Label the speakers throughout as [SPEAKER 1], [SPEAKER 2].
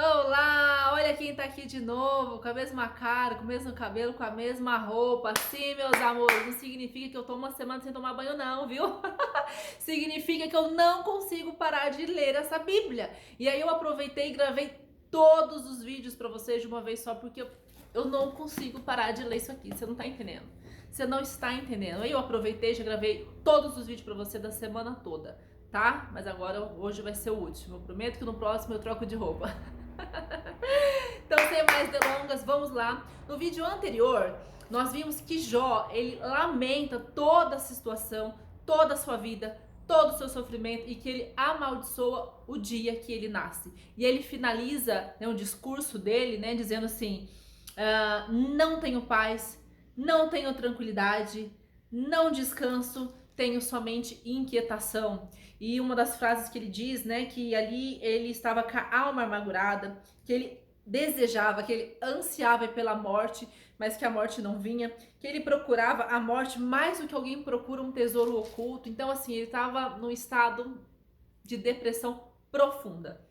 [SPEAKER 1] Olá, olha quem tá aqui de novo, com a mesma cara, com o mesmo cabelo, com a mesma roupa. Sim, meus amores, não significa que eu tô uma semana sem tomar banho não, viu? Significa que eu não consigo parar de ler essa Bíblia. E aí eu aproveitei e gravei todos os vídeos pra vocês de uma vez só, porque eu não consigo parar de ler isso aqui, você não tá entendendo. Você não está entendendo. Aí eu aproveitei e já gravei todos os vídeos pra você da semana toda, tá? Mas agora, hoje vai ser o último. Eu prometo que no próximo eu troco de roupa. Então, sem mais delongas, vamos lá. No vídeo anterior, nós vimos que Jó, ele lamenta toda a situação, toda a sua vida, todo o seu sofrimento e que ele amaldiçoa o dia que ele nasce. E ele finaliza, né, o discurso dele, né, dizendo assim: não tenho paz, não tenho tranquilidade, não descanso, tenho somente inquietação. E uma das frases que ele diz, né, que ali ele estava com a alma amargurada, que ele desejava, que ele ansiava pela morte, mas que a morte não vinha, que ele procurava a morte mais do que alguém procura um tesouro oculto. Então, assim, ele estava num estado de depressão profunda.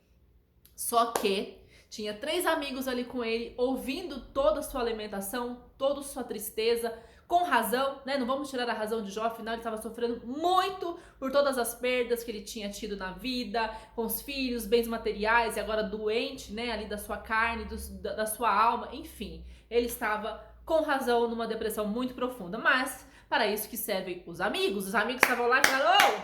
[SPEAKER 1] Só que tinha 3 amigos ali com ele, ouvindo toda a sua lamentação, toda a sua tristeza, com razão, né? Não vamos tirar a razão de Jó, afinal ele estava sofrendo muito por todas as perdas que ele tinha tido na vida, com os filhos, bens materiais e agora doente, né? Ali da sua carne, da sua alma, enfim. Ele estava com razão numa depressão muito profunda, mas para isso que servem os amigos. Os amigos estavam lá e falaram: ô,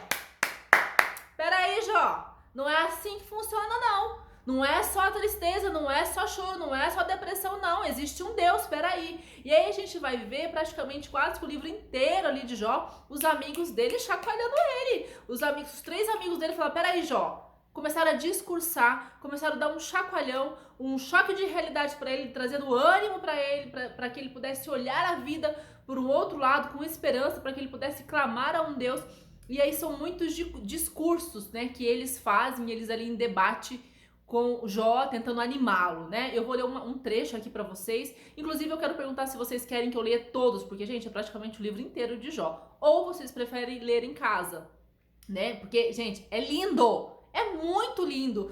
[SPEAKER 1] peraí, Jó, não é assim que funciona não. Não é só tristeza, não é só choro, não é só depressão, não. Existe um Deus, peraí. E aí a gente vai ver praticamente quase que o livro inteiro ali de Jó, os amigos dele chacoalhando ele. Os 3 amigos dele falaram: peraí, Jó. Começaram a discursar, começaram a dar um chacoalhão, um choque de realidade para ele, trazendo ânimo para ele, para que ele pudesse olhar a vida por um outro lado, com esperança, para que ele pudesse clamar a um Deus. E aí são muitos discursos, né, que eles fazem, eles ali em debate com Jó, tentando animá-lo, né? Eu vou ler um trecho aqui pra vocês. Inclusive, eu quero perguntar se vocês querem que eu leia todos, porque, gente, é praticamente o livro inteiro de Jó. Ou vocês preferem ler em casa, né? Porque, gente, é lindo! É muito lindo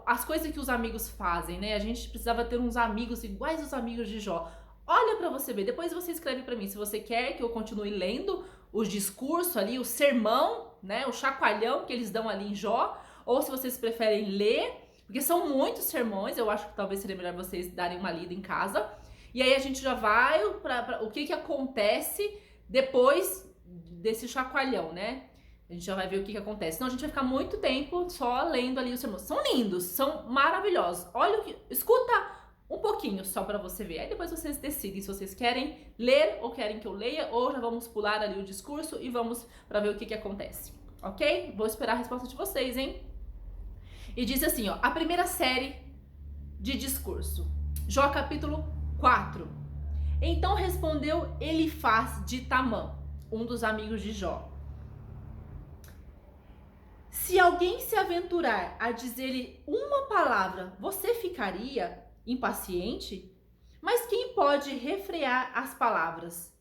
[SPEAKER 1] as coisas que os amigos fazem, né? A gente precisava ter uns amigos iguais os amigos de Jó. Olha pra você ver, depois você escreve pra mim se você quer que eu continue lendo os discursos ali, o sermão, né? O chacoalhão que eles dão ali em Jó, ou se vocês preferem ler, porque são muitos sermões, eu acho que talvez seria melhor vocês darem uma lida em casa. E aí a gente já vai para o que acontece depois desse chacoalhão, né? A gente já vai ver o que acontece. Senão a gente vai ficar muito tempo só lendo ali os sermões. São lindos, são maravilhosos. Olha o que... Escuta um pouquinho só para você ver. Aí depois vocês decidem se vocês querem ler ou querem que eu leia, ou já vamos pular ali o discurso e vamos para ver o que acontece. Ok? Vou esperar a resposta de vocês, hein? E diz assim, ó, a primeira série de discurso. Jó capítulo 4. Então respondeu Elifaz de Tamã, um dos amigos de Jó: se alguém se aventurar a dizer-lhe uma palavra, você ficaria impaciente? Mas quem pode refrear as palavras?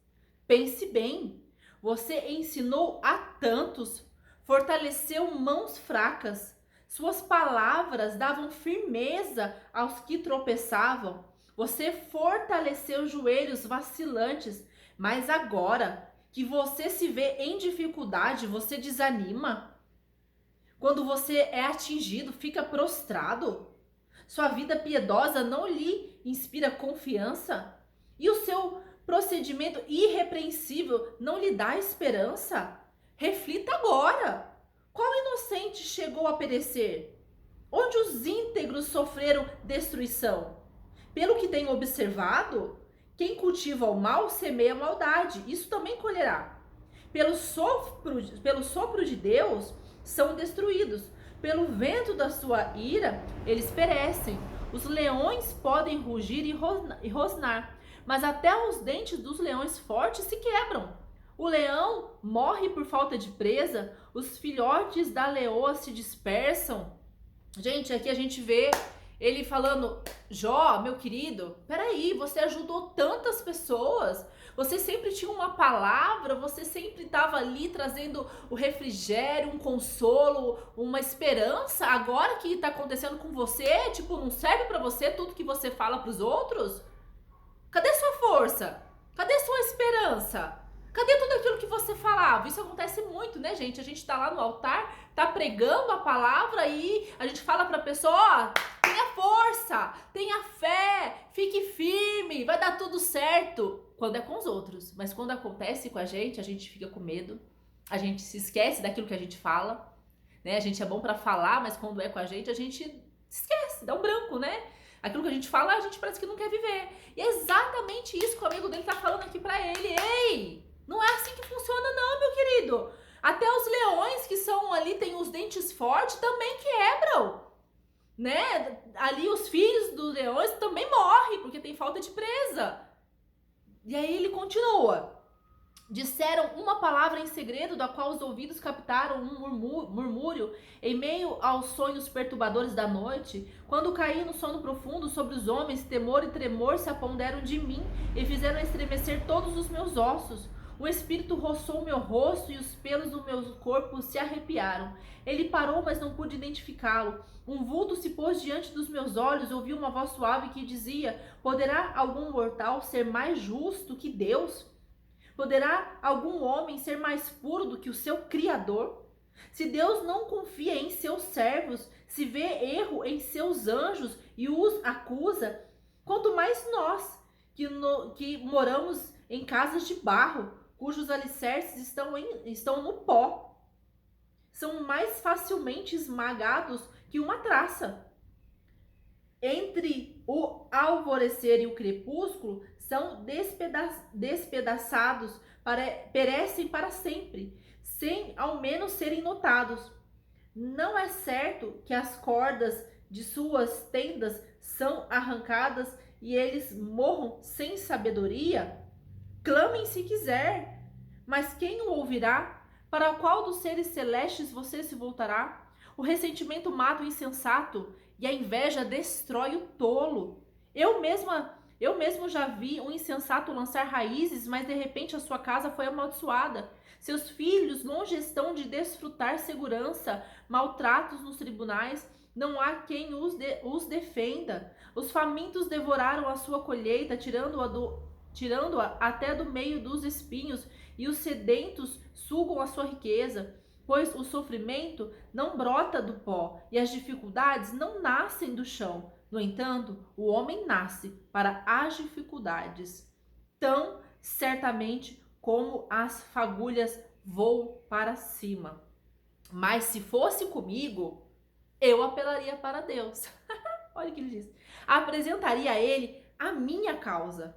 [SPEAKER 1] Pense bem, você ensinou a tantos, fortaleceu mãos fracas. Suas palavras davam firmeza aos que tropeçavam. Você fortaleceu joelhos vacilantes, mas agora que você se vê em dificuldade, você desanima? Quando você é atingido, fica prostrado? Sua vida piedosa não lhe inspira confiança? E o seu procedimento irrepreensível não lhe dá esperança? Reflita agora. Qual inocente chegou a perecer? Onde os íntegros sofreram destruição? Pelo que tenho observado, quem cultiva o mal semeia a maldade. Isso também colherá. Pelo sopro de Deus são destruídos. Pelo vento da sua ira, eles perecem. Os leões podem rugir e rosnar, mas até os dentes dos leões fortes se quebram. O leão morre por falta de presa, os filhotes da leoa se dispersam. Gente, aqui a gente vê Ele falando, Jó, meu querido, peraí, você ajudou tantas pessoas, você sempre tinha uma palavra, você sempre estava ali trazendo o refrigério, um consolo, uma esperança. Agora que está acontecendo com você, tipo, não serve para você tudo que você fala para os outros? Cadê sua força? Cadê sua esperança? Cadê tudo aquilo que você falava? Isso acontece muito, né, gente? A gente tá lá no altar, tá pregando a palavra e a gente fala pra pessoa, ó, tenha força, tenha fé, fique firme, vai dar tudo certo. Quando é com os outros, mas quando acontece com a gente fica com medo, a gente se esquece daquilo que a gente fala, né? A gente é bom pra falar, mas quando é com a gente esquece, dá um branco, né? Aquilo que a gente fala, a gente parece que não quer viver. E é exatamente isso que o amigo dele tá falando aqui pra ele. Ei, não é assim que funciona não, meu querido. Até os leões que são ali, tem os dentes fortes, também quebram, né? Ali os filhos dos leões também morrem, porque tem falta de presa. E aí ele continua. Disseram uma palavra em segredo, da qual os ouvidos captaram um murmúrio em meio aos sonhos perturbadores da noite. Quando caí no sono profundo sobre os homens, temor e tremor se apoderam de mim e fizeram estremecer todos os meus ossos. O espírito roçou meu rosto e os pelos do meu corpo se arrepiaram. Ele parou, mas não pude identificá-lo. Um vulto se pôs diante dos meus olhos, ouvi uma voz suave que dizia: poderá algum mortal ser mais justo que Deus? Poderá algum homem ser mais puro do que o seu Criador? Se Deus não confia em seus servos, se vê erro em seus anjos e os acusa, quanto mais nós, que moramos em casas de barro, cujos alicerces estão no pó, são mais facilmente esmagados que uma traça. Entre o alvorecer e o crepúsculo são despedaçados, perecem para sempre, sem ao menos serem notados. Não é certo que as cordas de suas tendas são arrancadas e eles morram sem sabedoria? Clamem se quiser, mas quem o ouvirá? Para qual dos seres celestes você se voltará? O ressentimento mata o insensato e a inveja destrói o tolo. Eu mesmo já vi um insensato lançar raízes, mas de repente a sua casa foi amaldiçoada. Seus filhos longe estão de desfrutar segurança, maltratos nos tribunais, não há quem os defenda. Os famintos devoraram a sua colheita, tirando-a até do meio dos espinhos, e os sedentos sugam a sua riqueza. Pois o sofrimento não brota do pó e as dificuldades não nascem do chão. No entanto, o homem nasce para as dificuldades, tão certamente como as fagulhas voam para cima. Mas se fosse comigo, eu apelaria para Deus. Olha o que ele diz. Apresentaria a ele a minha causa.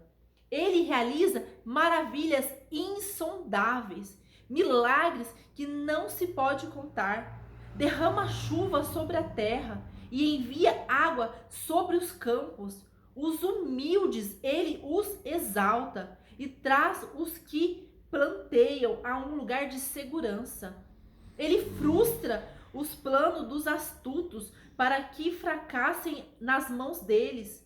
[SPEAKER 1] Ele realiza maravilhas insondáveis, milagres que não se pode contar. Derrama chuva sobre a terra e envia água sobre os campos. Os humildes ele os exalta e traz os que planteiam a um lugar de segurança. Ele frustra os planos dos astutos para que fracassem nas mãos deles.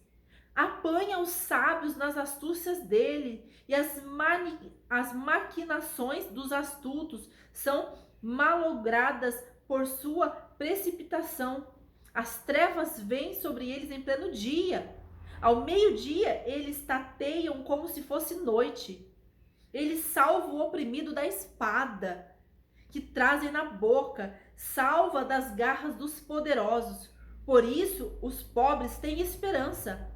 [SPEAKER 1] Apanha os sábios nas astúcias dele, e as maquinações dos astutos são malogradas por sua precipitação. As trevas vêm sobre eles em pleno dia. Ao meio-dia eles tateiam como se fosse noite. Ele salva o oprimido da espada que trazem na boca, salva das garras dos poderosos. Por isso os pobres têm esperança.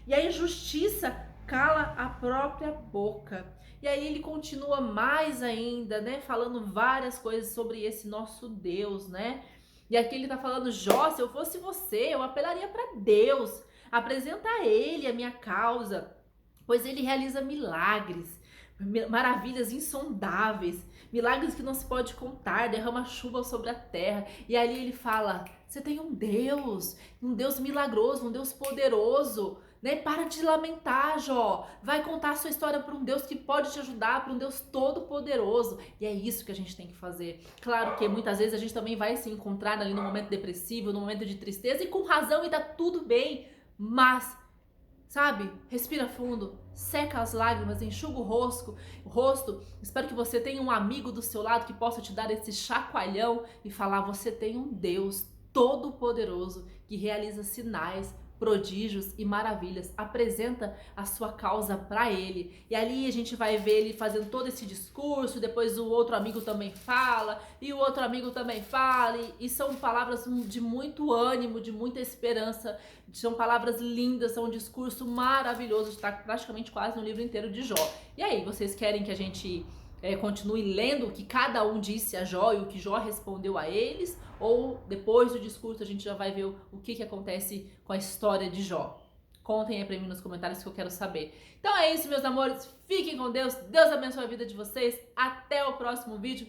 [SPEAKER 1] E a injustiça cala a própria boca. E aí ele continua mais ainda, né? Falando várias coisas sobre esse nosso Deus, né? E aqui ele tá falando: Jó, se eu fosse você, eu apelaria para Deus. Apresenta a ele a minha causa, pois ele realiza milagres, maravilhas insondáveis, milagres que não se pode contar, derrama chuva sobre a terra. E ali ele fala: você tem um Deus milagroso, um Deus poderoso, né? Para de lamentar, Jó. Vai contar a sua história para um Deus que pode te ajudar, para um Deus todo-poderoso. E é isso que a gente tem que fazer. Claro que muitas vezes a gente também vai se encontrar ali no momento depressivo, no momento de tristeza, e com razão, e tá tudo bem. Mas, sabe, respira fundo, seca as lágrimas, enxuga o rosto. Espero que você tenha um amigo do seu lado que possa te dar esse chacoalhão e falar: você tem um Deus todo-poderoso que realiza sinais, prodígios e maravilhas. Apresenta a sua causa para ele. E ali a gente vai ver ele fazendo todo esse discurso, depois o outro amigo também fala, e o outro amigo também fala, e são palavras de muito ânimo, de muita esperança, são palavras lindas, são um discurso maravilhoso, está praticamente quase no livro inteiro de Jó. E aí, vocês querem que a gente continue lendo o que cada um disse a Jó e o que Jó respondeu a eles? Ou depois do discurso a gente já vai ver o que acontece com a história de Jó? Contem aí pra mim nos comentários que eu quero saber. Então é isso, meus amores. Fiquem com Deus. Deus abençoe a vida de vocês. Até o próximo vídeo.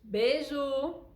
[SPEAKER 1] Beijo!